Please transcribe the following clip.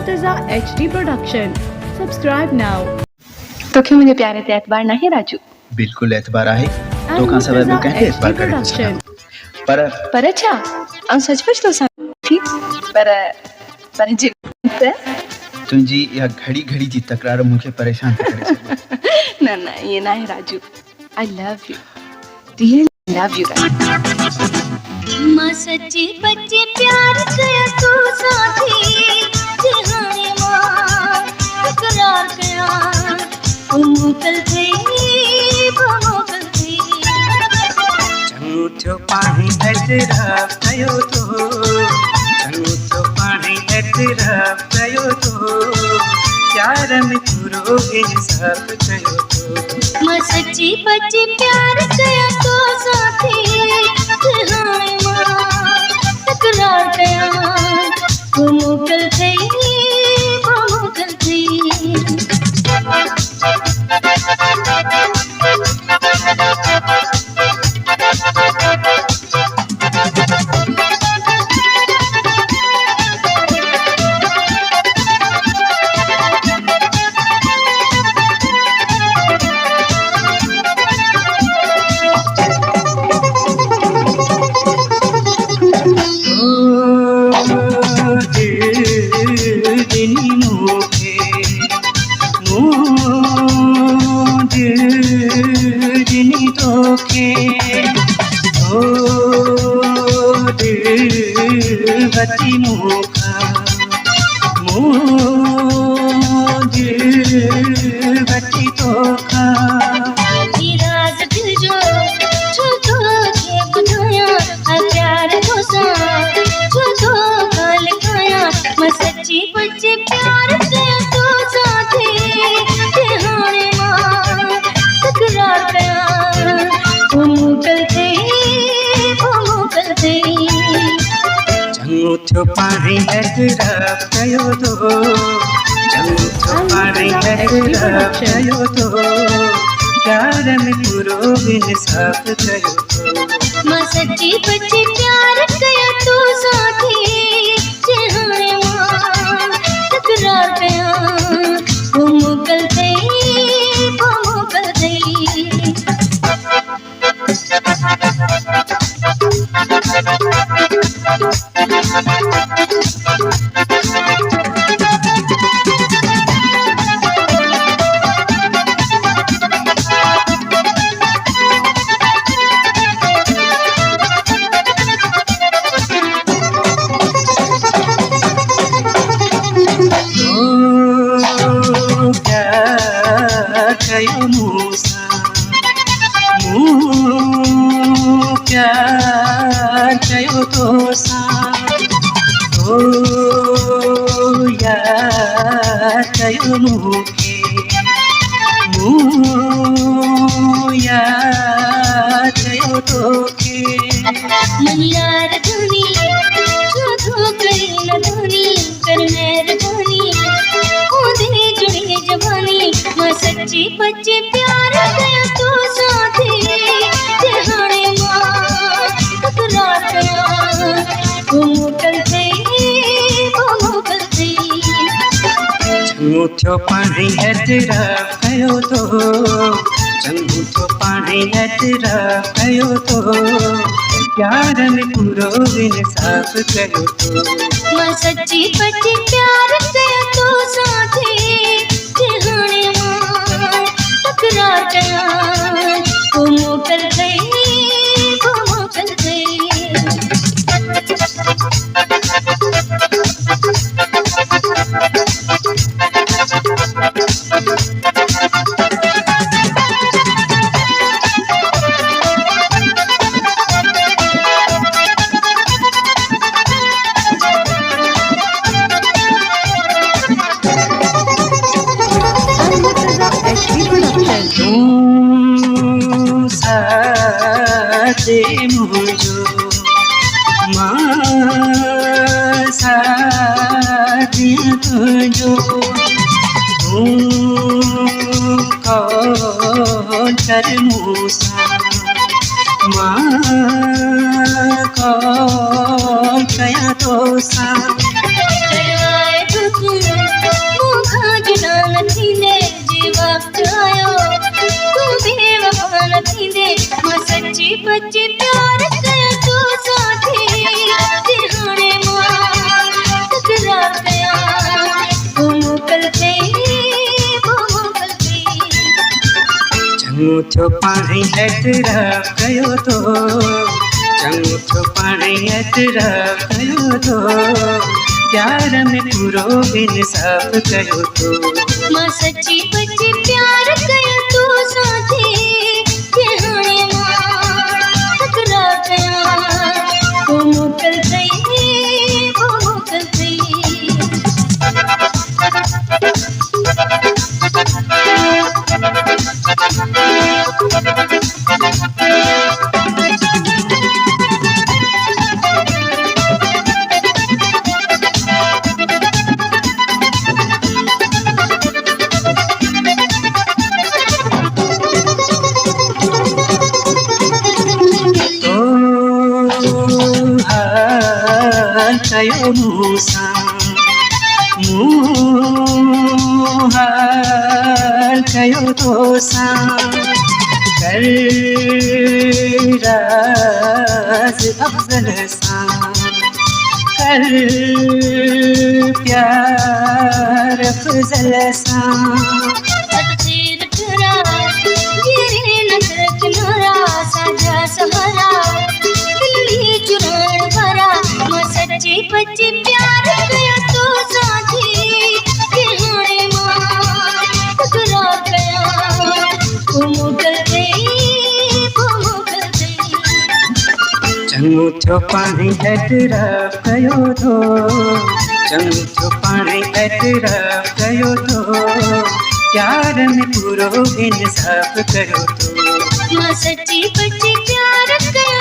Murtaza HD Production. Subscribe now. तो क्यों मुझे प्यारे ते एतबार नहीं राजू? बिल्कुल एतबार आहे And तो खां सवाइ Murtaza ॿियो कंहिंखे HD एतबार करे थो Production. सघां पर अच्छा ऐं सचमुच तो थी पर जी त तुंहिंजी इहा घड़ी घड़ी जी तकरार मूंखे परेशान थी करे छॾे। न न ये ना है Raju. I love you, really love you मां सच्ची बच्ची प्यार कया तू साथी जहाने मां इकरार कया मुकल थी मुकल थी चङो थियो पाणी एतिराफ़ कयो तो चङो थियो पाणी एतिराफ़ कयो तो प्यार में पूरो इंसाफ़ कयो तो मां सच्ची बच्ची प्यार कया तू साथी जहाने मां इकरार कया मुकल थी मुकल थी बची मुखा बची तोखा राज दिल जो छो के बुधाया प्यार तो सा छो गाल खाया मैं सच्ची बच्ची प्यार से तो साथी जहाने मां तकरार कया मुकल थी मुकल थी चङो थियो पाणी एतिराफ़ कयो तो चङो थियो पाणी एतिराफ़ कयो तो प्यार में पूरो इंसाफ़ कयो तो मां सच्ची बच्ची प्यार कया तू साथी जहाने मां तकरार कया मुकल थी मुकल थी कयो मूसा प्यार कयो तोसा ओ यार कयो मूंखे यार कयो तोखे मन यार धुनी जो करी न धुनी कर मेहरबानी ओदे जुड़ी जवानी मां सच्ची बच्ची प्यार कया तू साथी जहाने मां तकरार कया मुकल थी मुकल थी चङो थियो पाणी एतिराफ़ कयो तो चङो थियो पाणी एतिराफ़ कयो तो प्यार में पूरो इंसाफ़ कयो तो मां सच्ची बच्ची प्यार कया तू साथी जहाने मां तकरार कया मुकल थी मुकल थी And Murtaza HD Production. तूं साथ मुंहिंजो मां साथ तुंहिंजो तूं कौन कर मूंसां मां कौन कया तोसां करवाए हुकुम सच्ची बच्ची प्यार कया तू साथी दिहाने मां तकरार कया वो मोकल पे चङो थियो पाणी एतराफ़ कयो तो चङो थियो पाणी एतराफ़ कयो तो प्यार में पूरो इंसाफ़ कयो तो मां सच्ची बच्ची प्यार कया तू साथी दिहाने मां तकरार कया वो मोकल पे कयो मूसा हाल कयो तोसा कर राज अफजल सा कर प्यार अफजल सा तकदीर ठुरा गिरे नजर किनारा साझा सहारा दिल्ली चुरान भरा मां सच्ची बच्ची प्यार कया तू साथी दिहाने मां तकरार कया वो मोकल पे चङो थियो पाणी एतराफ़ कयो तो चङो थियो पाणी एतराफ़ कयो तो प्यार में पूरो इंसाफ़ कयो तो मां सच्ची बच्ची प्यार कया